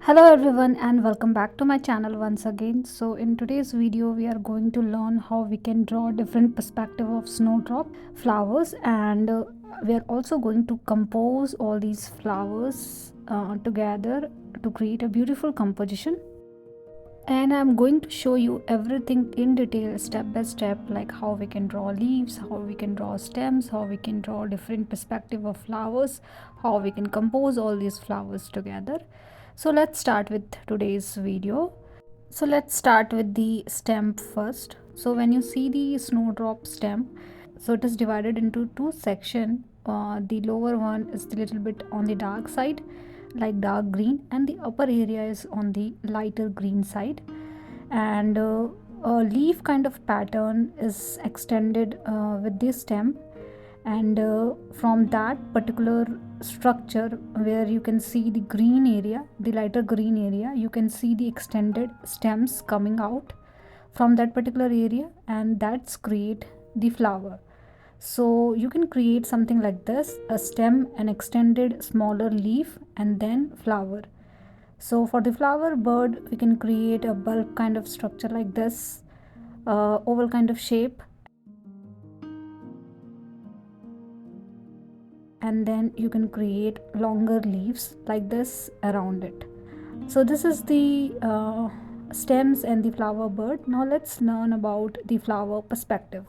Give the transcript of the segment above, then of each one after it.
Hello everyone and welcome back to my channel once again. So in today's video we are going to learn how we can draw different perspective of snowdrop flowers, and we are also going to compose all these flowers together to create a beautiful composition. And I'm going to show you everything in detail, step by step, like how we can draw leaves, how we can draw stems, how we can draw different perspective of flowers, how we can compose all these flowers together. So let's start with today's video. So let's start with the stem first. So when you see the snowdrop stem, so it is divided into two sections. The lower one is a little bit on the dark side, like dark green, and the upper area is on the lighter green side. And a leaf kind of pattern is extended with this stem, and from that particular structure where you can see the green area, the lighter green area, you can see the extended stems coming out from that particular area, and that's create the flower. So you can create something like this: a stem, an extended smaller leaf, and then flower. So for the flower bird, we can create a bulb kind of structure like this, oval kind of shape, and then you can create longer leaves like this around it. So this is the stems and the flower bird. Now let's learn about the flower perspective.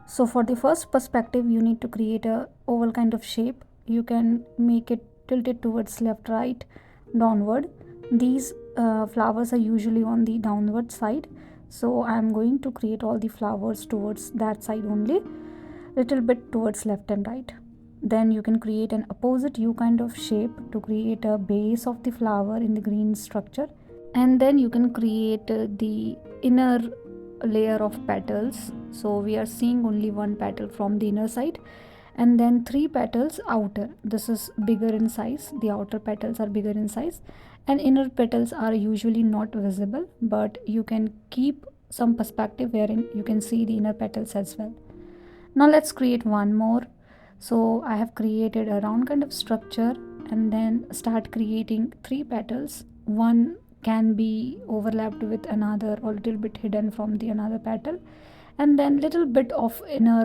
So for the first perspective, you need to create a oval kind of shape. You can make it tilted towards left, right, downward. These flowers are usually on the downward side, so I am going to create all the flowers towards that side only, little bit towards left and right. Then you can create an opposite U kind of shape to create a base of the flower in the green structure, and then you can create the inner layer of petals. So we are seeing only one petal from the inner side, and then three petals outer. This is bigger in size, the outer petals are bigger in size, and inner petals are usually not visible, but you can keep some perspective wherein you can see the inner petals as well. Now let's create one more. So I have created a round kind of structure, and then start creating three petals. One can be overlapped with another or little bit hidden from the another petal, and then little bit of inner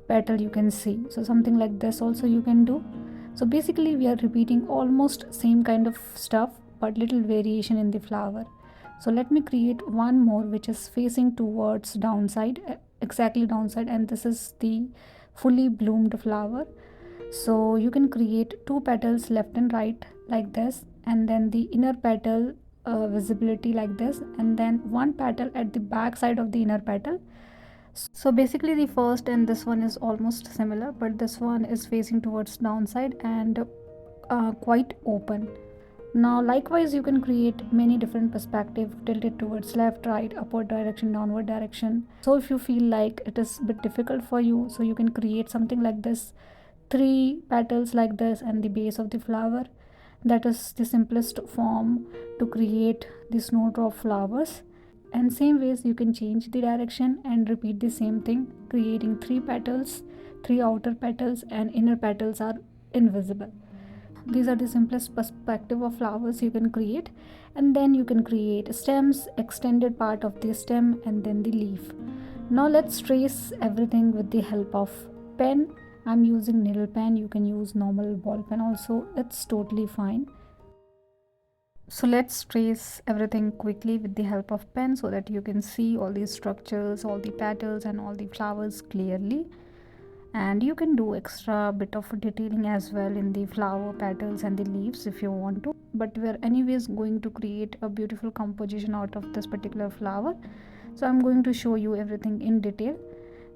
petal you can see. So something like this also you can do. So basically we are repeating almost same kind of stuff, but little variation in the flower. So let me create one more which is facing towards downside, exactly downside, and this is the fully bloomed flower. So you can create two petals left and right like this, and then the inner petal visibility like this, and then one petal at the back side of the inner petal. So basically the first and this one is almost similar, but this one is facing towards downside and quite open. Now likewise you can create many different perspective, tilted towards left, right, upward direction, downward direction. So if you feel like it is a bit difficult for you, so you can create something like this, three petals like this and the base of the flower. That is the simplest form to create the snowdrop flowers. And same ways you can change the direction and repeat the same thing, creating three petals, three outer petals, and inner petals are invisible. These are the simplest perspective of flowers you can create. And then you can create stems, extended part of the stem, and then the leaf. Now let's trace everything with the help of pen. I'm using needle pen, you can use normal ball pen also, it's totally fine. So let's trace everything quickly with the help of pen so that you can see all these structures, all the petals, and all the flowers clearly. And you can do extra bit of detailing as well in the flower petals and the leaves if you want to, but we're anyways going to create a beautiful composition out of this particular flower. So I'm going to show you everything in detail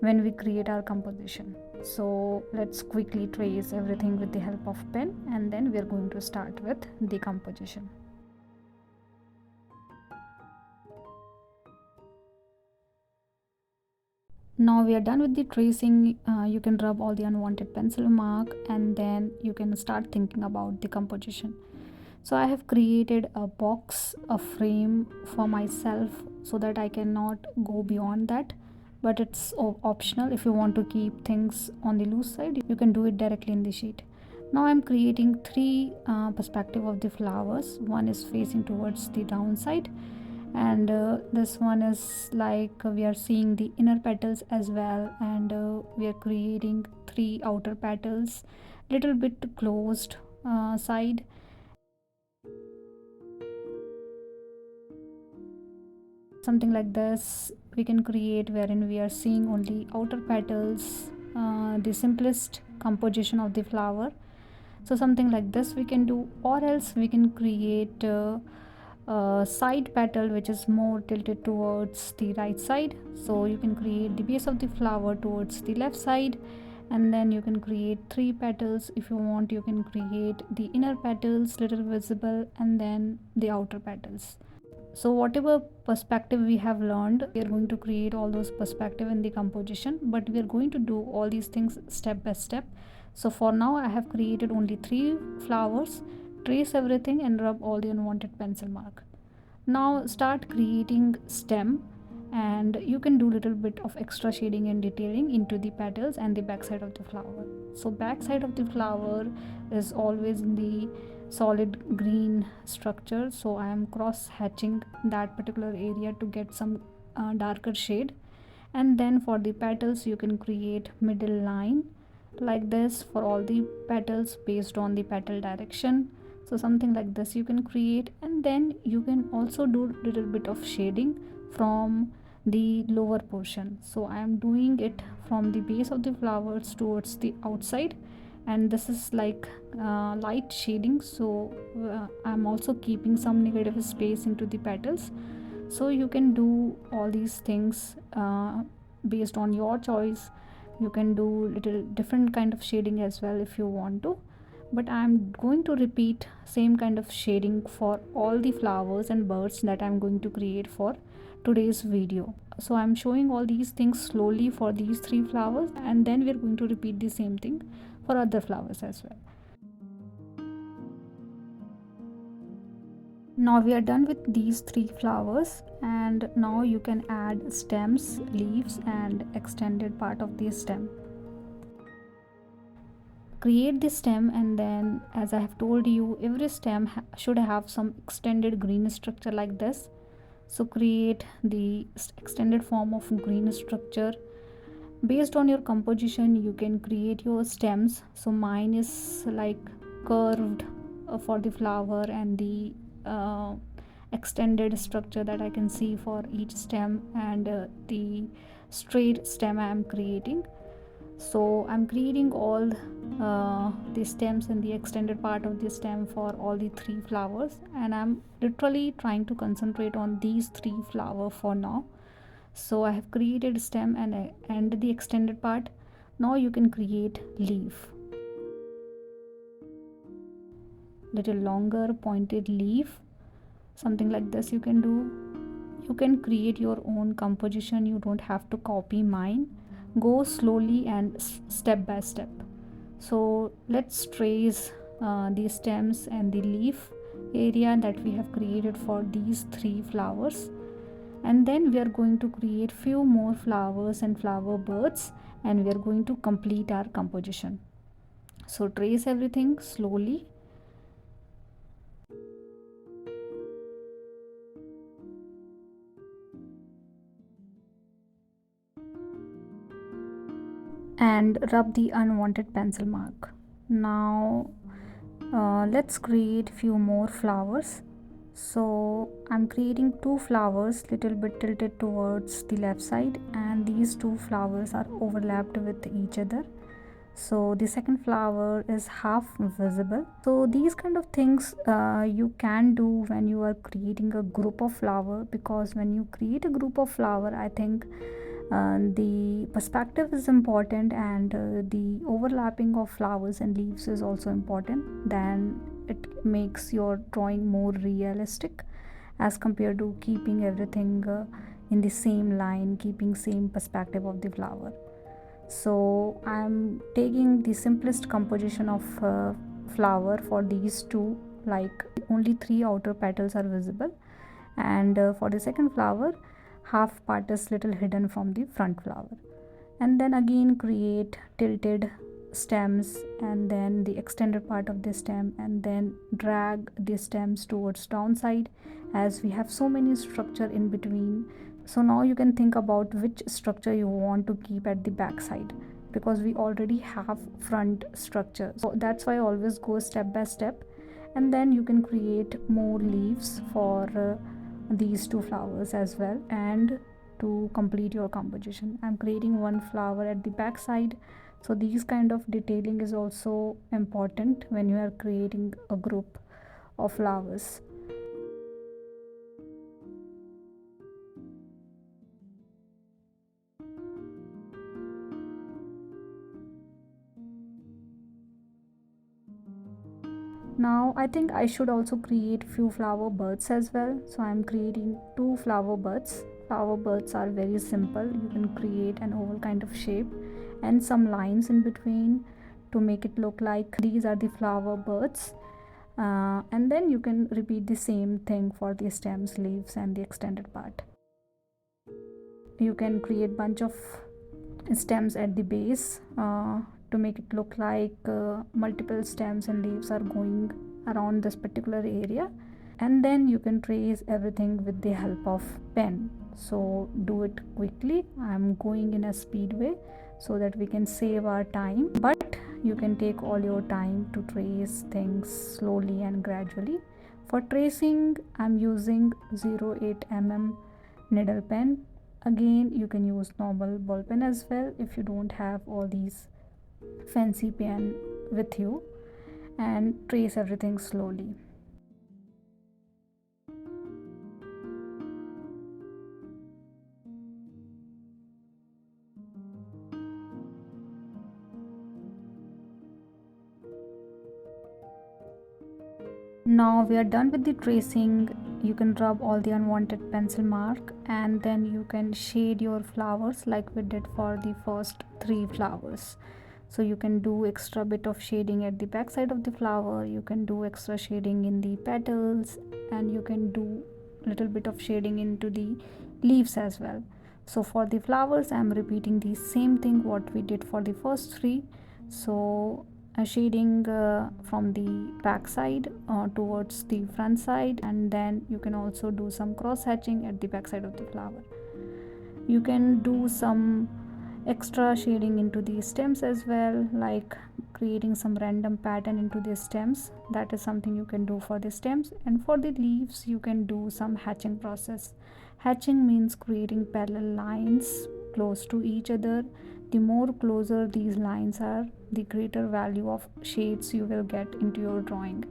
when we create our composition. So let's quickly trace everything with the help of pen, and then we're going to start with the composition. Now we are done with the tracing. You can rub all the unwanted pencil mark, and then you can start thinking about the composition. So I have created a box, a frame for myself, so that I cannot go beyond that, but it's optional. If you want to keep things on the loose side, you can do it directly in the sheet. Now I'm creating three perspective of the flowers. One is facing towards the downside, and this one is like we are seeing the inner petals as well, and we are creating three outer petals, little bit closed side. Something like this we can create, wherein we are seeing only outer petals, the simplest composition of the flower. So something like this we can do, or else we can create a side petal which is more tilted towards the right side. So you can create the base of the flower towards the left side, and then you can create three petals. If you want, you can create the inner petals little visible, and then the outer petals. So whatever perspective we have learned, we are going to create all those perspective in the composition, but we are going to do all these things step by step. So for now I have created only three flowers. Trace everything and rub all the unwanted pencil mark. Now start creating stem, and you can do little bit of extra shading and detailing into the petals and the back side of the flower. So back side of the flower is always in the solid green structure, so I am cross hatching that particular area to get some darker shade. And then for the petals you can create middle line like this for all the petals based on the petal direction. So something like this you can create, and then you can also do little bit of shading from the lower portion. So I am doing it from the base of the flowers towards the outside, and this is like light shading. So I'm also keeping some negative space into the petals. So you can do all these things based on your choice. You can do little different kind of shading as well if you want to, but I'm going to repeat same kind of shading for all the flowers and birds that I'm going to create for today's video. So I'm showing all these things slowly for these three flowers, and then we're going to repeat the same thing for other flowers as well. Now we are done with these three flowers, and now you can add stems, leaves and extended part of the stem. Create the stem, and then as I have told you, every stem should have some extended green structure like this. So create the extended form of green structure. Based on your composition you can create your stems. So mine is like curved for the flower, and the extended structure that I can see for each stem, and the straight stem I am creating. So I'm creating all the stems and the extended part of the stem for all the three flowers, and I'm literally trying to concentrate on these three flowers for now. So I have created stem and the extended part. Now you can create leaf, little longer pointed leaf, something like this you can do. You can create your own composition, you don't have to copy mine. Go slowly and step by step. So let's trace the stems and the leaf area that we have created for these three flowers, and then we are going to create few more flowers and flower birds, and we are going to complete our composition. So trace everything slowly. And rub the unwanted pencil mark. Now let's create few more flowers. So I'm creating two flowers little bit tilted towards the left side, and these two flowers are overlapped with each other. So the second flower is half visible. So these kind of things you can do when you are creating a group of flower, because when you create a group of flower, I think the perspective is important, and the overlapping of flowers and leaves is also important. Then it makes your drawing more realistic as compared to keeping everything in the same line, keeping same perspective of the flower. So I'm taking the simplest composition of flower for these two, like only three outer petals are visible, and for the second flower half part is little hidden from the front flower. And then again create tilted stems and then the extended part of the stem, and then drag the stems towards downside, as we have so many structure in between. So now you can think about which structure you want to keep at the back side, because we already have front structure. So that's why I always go step by step, and then you can create more leaves for these two flowers as well. And to complete your composition, I'm creating one flower at the back side. So these kind of detailing is also important when you are creating a group of flowers. Now I think I should also create few flower buds as well. So I'm creating two flower buds. Flower buds are very simple. You can create an oval kind of shape and some lines in between to make it look like these are the flower buds. And then you can repeat the same thing for the stems, leaves, and the extended part. You can create bunch of stems at the base to make it look like multiple stems and leaves are going around this particular area. And then you can trace everything with the help of pen. So do it quickly. I'm going in a speed way so that we can save our time, but you can take all your time to trace things slowly and gradually. For tracing, I'm using 08 mm needle pen. Again, you can use normal ball pen as well if you don't have all these fancy pen with you, and trace everything slowly. Now we are done with the tracing. You can rub all the unwanted pencil mark, and then you can shade your flowers like we did for the first three flowers. So you can do extra bit of shading at the back side of the flower, you can do extra shading in the petals, and you can do little bit of shading into the leaves as well. So for the flowers, I'm repeating the same thing what we did for the first three. So a shading from the back side towards the front side, and then you can also do some cross hatching at the back side of the flower. You can do some extra shading into the stems as well, like creating some random pattern into the stems. That is something you can do for the stems. And for the leaves, you can do some hatching process. Hatching means creating parallel lines close to each other. The more closer these lines are, the greater value of shades you will get into your drawing.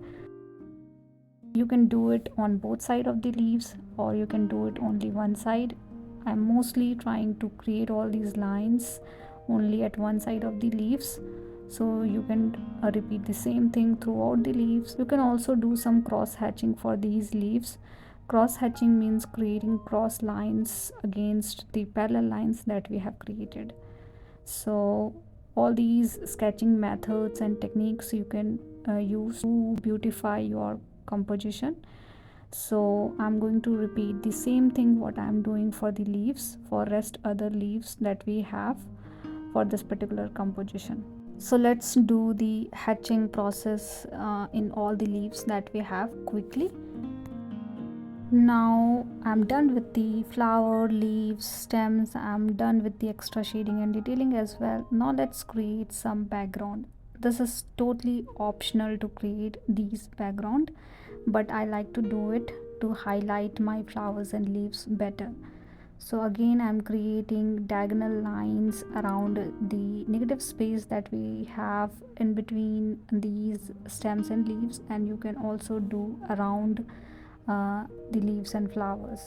You can do it on both sides of the leaves, or you can do it only one side. I'm mostly trying to create all these lines only at one side of the leaves. So you can repeat the same thing throughout the leaves. You can also do some cross hatching for these leaves. Cross hatching means creating cross lines against the parallel lines that we have created. So all these sketching methods and techniques you can use to beautify your composition. So I'm going to repeat the same thing what I'm doing for the leaves for rest other leaves that we have for this particular composition. So let's do the hatching process in all the leaves that we have quickly. Now I'm done with the flower, leaves, stems. I'm done with the extra shading and detailing as well. Now let's create some background. This is totally optional to create these background, but I like to do it to highlight my flowers and leaves better. So again, I'm creating diagonal lines around the negative space that we have in between these stems and leaves, and you can also do around the leaves and flowers.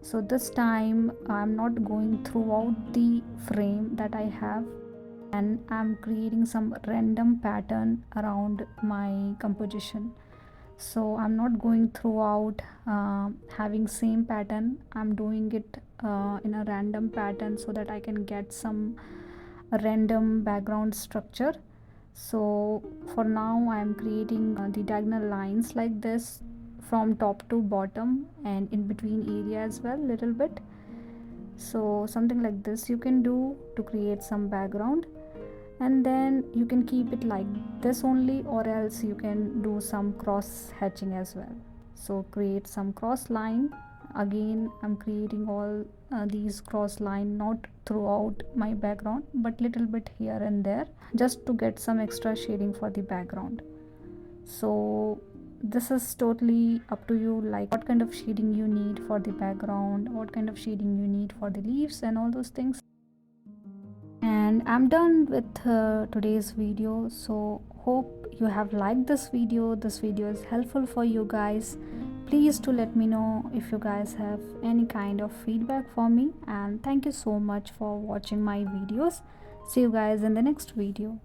So this time I'm not going throughout the frame that I have, and I'm creating some random pattern around my composition. So I'm not going throughout having same pattern. I'm doing it in a random pattern so that I can get some random background structure. So for now I'm creating the diagonal lines like this from top to bottom and in between area as well little bit. So something like this you can do to create some background. and then you can keep it like this only, or else you can do some cross hatching as well. So create some cross line. Again, I'm creating all these cross line not throughout my background, but little bit here and there, just to get some extra shading for the background. So this is totally up to you, like what kind of shading you need for the background, what kind of shading you need for the leaves and all those things. And I'm done with today's video. So hope you have liked this video. This video is helpful for you guys. Please do let me know if you guys have any kind of feedback for me, and thank you so much for watching my videos. See you guys in the next video.